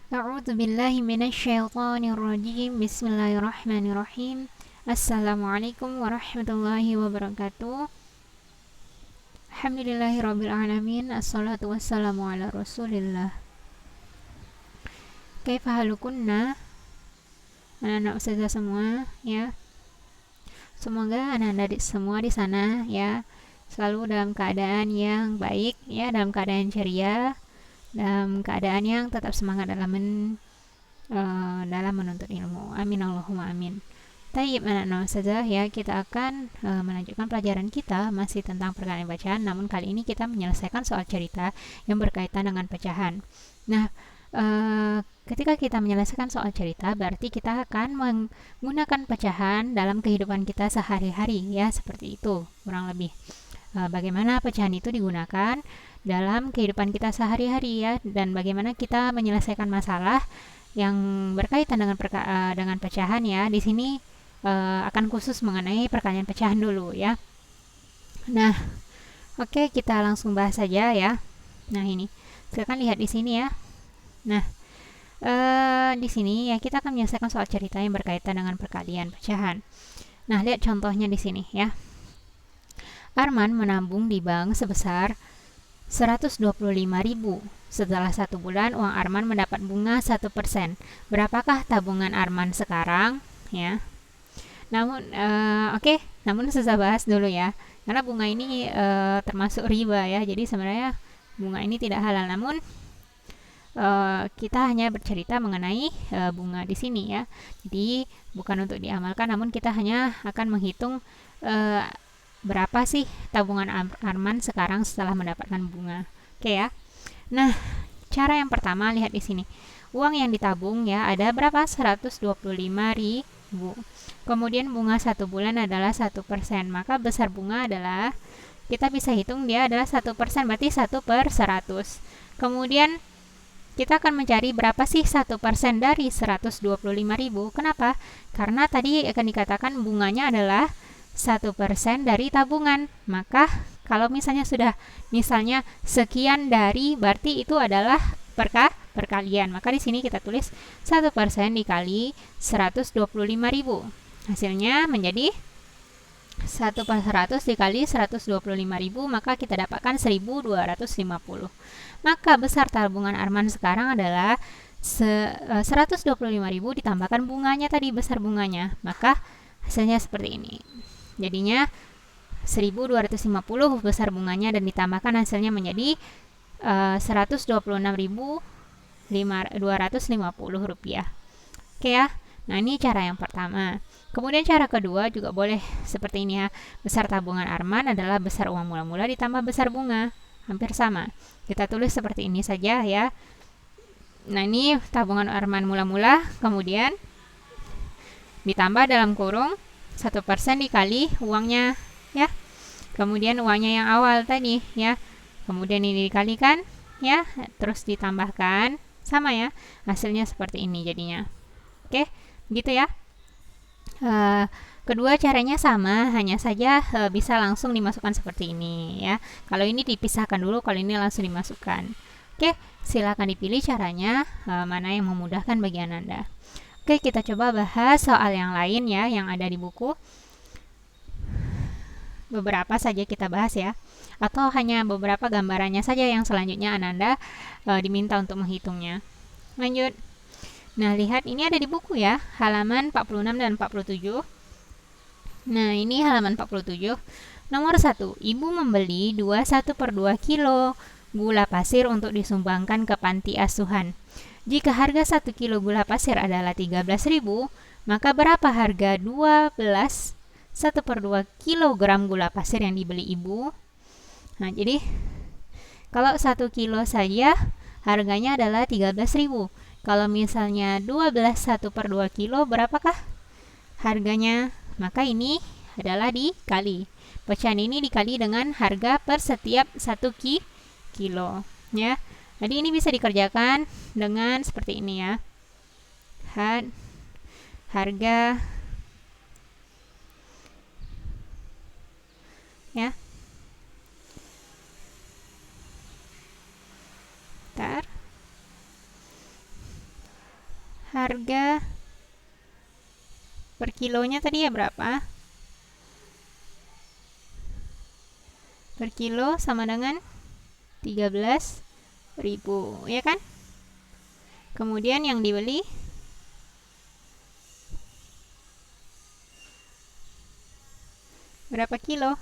A'udzu billahi minasyaitonir rajim. Bismillahirrahmanirrahim. Assalamualaikum warahmatullahi wabarakatuh. Alhamdulillahirabbil alamin. Assalatu wassalamu ala Rasulillah. Kaifa halukunna? Anak-anak ustazah semua ya. Semoga anak-anak semua di sana ya selalu dalam keadaan yang baik ya, dalam keadaan ceria, dalam keadaan yang tetap semangat dalam menuntut ilmu. Amin Allahumma amin. Tayyib anak-anak saja ya, kita akan melanjutkan pelajaran kita masih tentang perkalian bacaan, namun kali ini kita menyelesaikan soal cerita yang berkaitan dengan pecahan. Nah, ketika kita menyelesaikan soal cerita, berarti kita akan menggunakan pecahan dalam kehidupan kita sehari-hari ya, seperti itu kurang lebih. Bagaimana pecahan itu digunakan dalam kehidupan kita sehari-hari ya, dan bagaimana kita menyelesaikan masalah yang berkaitan dengan pecahan ya. Di sini akan khusus mengenai perkalian pecahan dulu ya. Nah, oke, kita langsung bahas saja ya. Nah, ini silakan lihat di sini ya. Nah, di sini ya kita akan menyelesaikan soal cerita yang berkaitan dengan perkalian pecahan. Nah, lihat contohnya di sini ya. Arman menabung di bank sebesar 125.000. Setelah 1 bulan, uang Arman mendapat bunga 1%. Berapakah tabungan Arman sekarang? Ya. Namun, namun susah bahas dulu ya. Karena bunga ini termasuk riba ya. Jadi sebenarnya bunga ini tidak halal. Namun kita hanya bercerita mengenai bunga di sini ya. Jadi bukan untuk diamalkan, namun kita hanya akan menghitung berapa sih tabungan Arman sekarang setelah mendapatkan bunga. Oke ya. Nah, cara yang pertama lihat di sini. Uang yang ditabung ya ada berapa? 125.000. Kemudian bunga 1 bulan adalah 1%. Maka besar bunga adalah, kita bisa hitung dia adalah 1%, berarti 1/100. Kemudian kita akan mencari berapa sih 1% dari 125.000. Kenapa? Karena tadi akan dikatakan bunganya adalah 1% dari tabungan. Maka kalau misalnya sudah misalnya sekian dari, berarti itu adalah perkalian. Maka di sini kita tulis 1% dikali 125.000. Hasilnya menjadi 1/100 dikali 125.000, maka kita dapatkan 1.250. Maka besar tabungan Arman sekarang adalah 125.000 ditambahkan bunganya tadi, besar bunganya. Maka hasilnya seperti ini. Jadinya 1.250 besar bunganya dan ditambahkan hasilnya menjadi 126.250 rupiah. Oke ya. Nah, ini cara yang pertama. Kemudian cara kedua juga boleh seperti ini ya. Besar tabungan Arman adalah besar uang mula-mula ditambah besar bunga. Hampir sama. Kita tulis seperti ini saja ya. Nah, ini tabungan Arman mula-mula, kemudian ditambah dalam kurung 1% dikali uangnya ya. Kemudian uangnya yang awal tadi ya. Kemudian ini dikalikan ya, terus ditambahkan, sama ya. Hasilnya seperti ini jadinya. Oke, gitu ya. Kedua caranya sama, hanya saja bisa langsung dimasukkan seperti ini ya. Kalau ini dipisahkan dulu, kalau ini langsung dimasukkan. Oke, silakan dipilih caranya mana yang memudahkan bagi Anda. Oke, kita coba bahas soal yang lain ya, yang ada di buku. Beberapa saja kita bahas ya, atau hanya beberapa gambarannya saja yang selanjutnya Anda diminta untuk menghitungnya. Lanjut. Nah, lihat ini ada di buku ya, halaman 46 dan 47. Nah, ini halaman 47. Nomor 1, ibu membeli 21/2 kilo gula pasir untuk disumbangkan ke panti asuhan. Jika harga 1 kilo gula pasir adalah 13.000, maka berapa harga 1/2 kilogram gula pasir yang dibeli ibu? Nah, jadi kalau 1 kilo saja harganya adalah 13.000. Kalau misalnya 1/2 kilo, berapakah harganya? Maka ini adalah dikali. Pecahan ini dikali dengan harga per setiap 1 kilo. Ya. Jadi ini bisa dikerjakan dengan seperti ini ya. Harga ya. Bentar. harga per kilonya tadi ya berapa? Per kilo sama dengan 13.000, ya kan? Kemudian yang dibeli berapa kilo?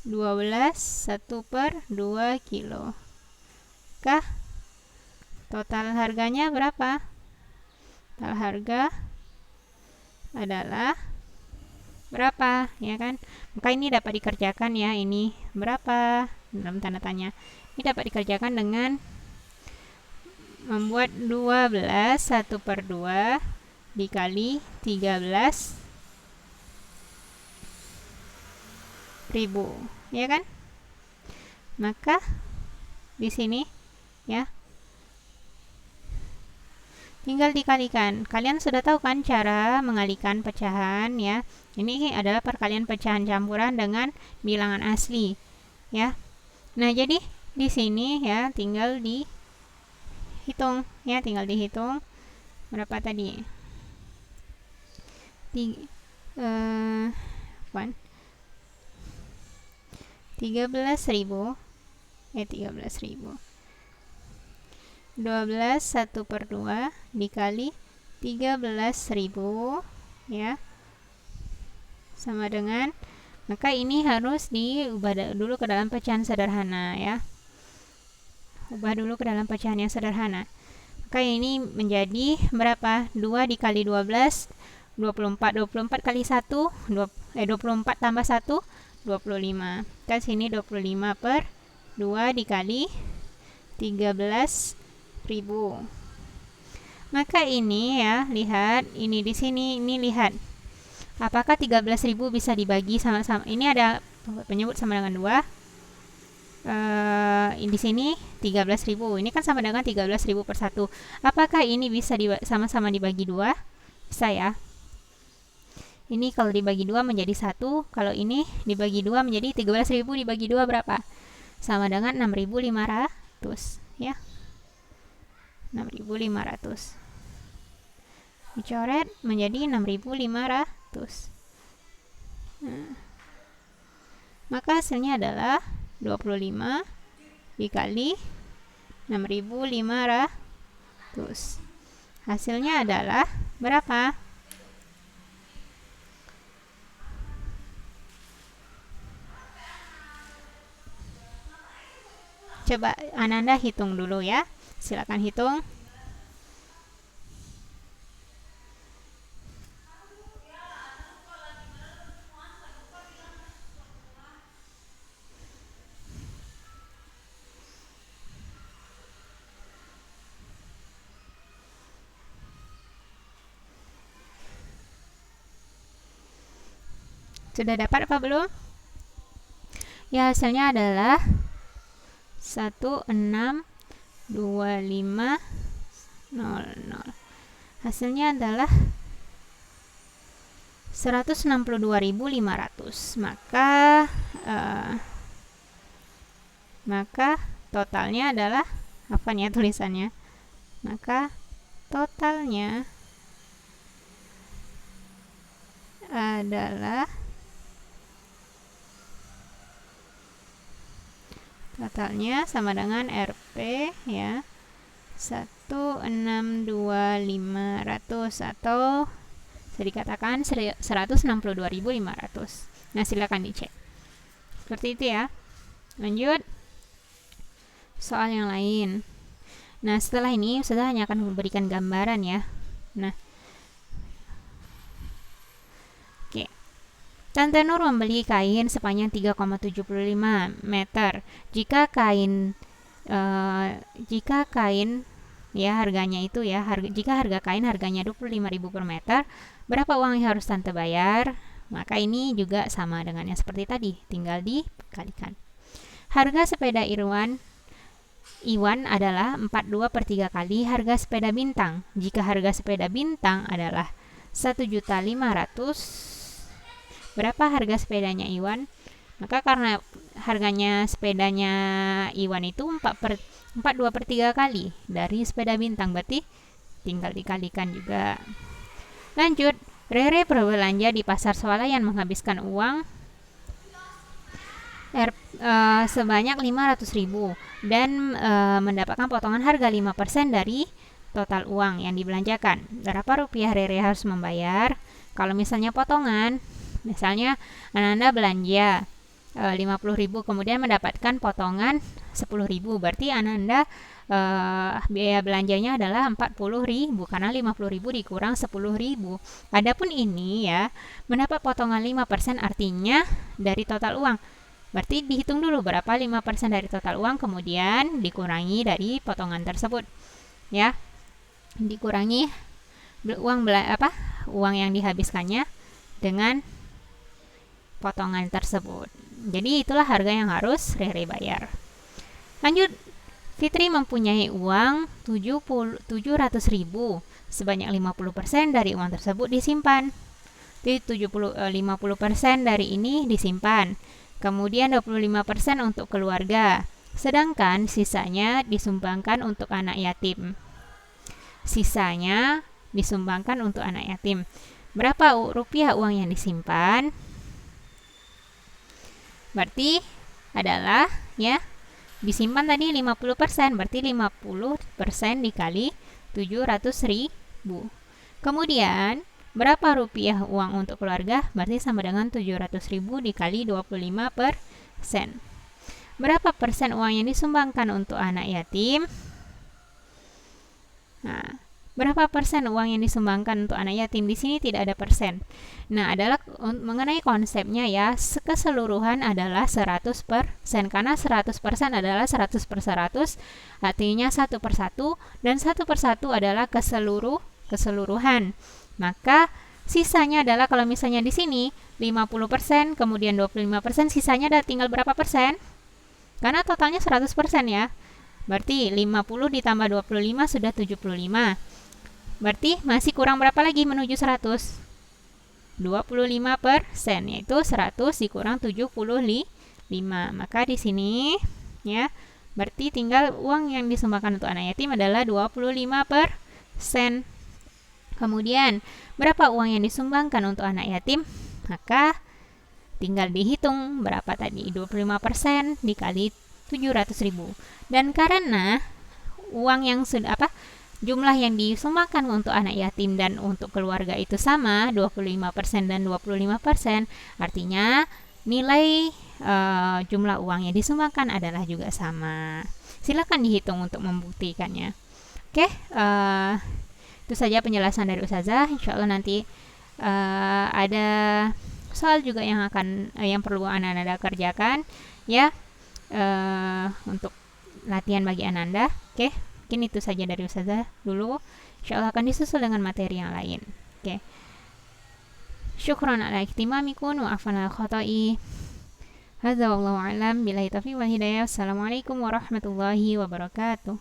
12, 1 per 2 kilo. Kah? Total harganya berapa? Total harga adalah berapa, ya kan? Maka ini dapat dikerjakan ya, ini berapa dalam tanda tanya. Ini dapat dikerjakan dengan membuat 12 1 per 2 dikali 13.000, ya kan? Maka di sini ya tinggal dikalikan. Kalian sudah tahu kan cara mengalikan pecahan ya. Ini adalah perkalian pecahan campuran dengan bilangan asli ya. Nah, jadi di sini ya tinggal dihitung ya, tinggal dihitung berapa tadi? 13.000 12 1 per 2 dikali 13.000 ya, sama dengan, maka ini harus diubah dulu ke dalam pecahan sederhana ya. Ubah dulu ke dalam pecahan yang sederhana. Maka ini menjadi berapa? 2 dikali 12 24, 24 kali 1 24 tambah 1 25. Kan sini 25 per 2 dikali 13.000. Maka ini ya, lihat ini di sini, ini lihat. Apakah 13.000 bisa dibagi sama-sama? Ini ada penyebut sama dengan 2. Di sini 13.000. Ini kan sama dengan 13.000 per 1. Apakah ini bisa sama-sama dibagi 2? Bisa ya. Ini kalau dibagi 2 menjadi 1. Kalau ini dibagi 2 menjadi 13.000 dibagi 2 berapa? Sama dengan 6.500 ya. 6.500 dicoret menjadi 6.500. Maka hasilnya adalah 25 dikali 6.500. Hasilnya adalah berapa? Coba Ananda hitung dulu ya. Silakan hitung. Sudah dapat apa belum? Ya, hasilnya adalah 162500. Hasilnya adalah 162.500. Maka totalnya adalah apa nih ya tulisannya? Maka totalnya adalah sama dengan Rp ya 162.500 atau bisa dikatakan 162.500. Nah, silakan dicek. Seperti itu ya. Lanjut soal yang lain. Nah, setelah ini Ustazah hanya akan memberikan gambaran ya. Nah, oke. Tante Nur membeli kain sepanjang 3,75 meter. Jika kain ya harganya itu ya, jika harga kain harganya 25.000 per meter, berapa uang yang harus Tante bayar? Maka ini juga sama dengan yang seperti tadi, tinggal dikalikan. Harga sepeda Iwan adalah 42 per 3 kali harga sepeda Bintang. Jika harga sepeda Bintang adalah 1.500.000, berapa harga sepedanya Iwan? Maka karena harganya sepedanya Iwan itu 42 per 3 kali dari sepeda Bintang, berarti tinggal dikalikan juga. Lanjut, Rere berbelanja di pasar swalayan menghabiskan uang sebanyak 500.000 dan mendapatkan potongan harga 5% dari total uang yang dibelanjakan. Berapa rupiah Rere harus membayar? Kalau misalnya potongan, misalnya Anda belanja 50.000 kemudian mendapatkan potongan 10.000, berarti Anda biaya belanjanya adalah 40.000 karena 50.000 dikurang 10.000. Adapun ini ya mendapat potongan 5% artinya dari total uang. Berarti dihitung dulu berapa 5% dari total uang kemudian dikurangi dari potongan tersebut. Ya. Dikurangi uang yang dihabiskannya dengan potongan tersebut. Jadi itulah harga yang harus Rere bayar. Lanjut, Fitri mempunyai uang 700.000, sebanyak 50% dari uang tersebut disimpan. Jadi 50% dari ini disimpan. Kemudian 25% untuk keluarga. Sedangkan sisanya disumbangkan untuk anak yatim. Berapa rupiah uang yang disimpan? Berarti adalah ya disimpan tadi 50%, berarti 50% dikali 700.000. Kemudian berapa rupiah uang untuk keluarga? Berarti sama dengan 700.000 dikali 25%. Berapa persen uang yang disumbangkan untuk anak yatim? Nah, berapa persen uang yang disumbangkan untuk anak yatim? Di sini tidak ada persen. Nah, adalah mengenai konsepnya ya, keseluruhan adalah 100%, karena 100% adalah 100/100, artinya 1/1, dan 1/1 adalah keseluruhan. Maka sisanya adalah kalau misalnya di sini 50%, kemudian 25%, sisanya ada tinggal berapa persen? Karena totalnya 100% ya. Berarti 50 ditambah 25 sudah 75. Berarti masih kurang berapa lagi menuju 100? 25%, yaitu 100 dikurang 75. Maka di sini ya, berarti tinggal uang yang disumbangkan untuk anak yatim adalah 25%. Kemudian, berapa uang yang disumbangkan untuk anak yatim? Maka tinggal dihitung berapa tadi, 25% dikali 700.000. Dan karena uang yang jumlah yang disumbangkan untuk anak yatim dan untuk keluarga itu sama, 25% dan 25%, artinya nilai jumlah uang yang disumbangkan adalah juga sama. Silakan dihitung untuk membuktikannya. Oke, itu saja penjelasan dari Ustazah. Insyaallah nanti ada soal juga yang perlu Anda kerjakan ya, untuk latihan bagi Anda. Oke. Mungkin itu saja dari Ustazah dulu. Insyaallah akan disusul dengan materi yang lain. Oke. Syukran ala ihtimamikum wa afwan al khata'i. Hadza wallahu a'lam billahi taufiq wal hidayah. Assalamualaikum warahmatullahi wabarakatuh.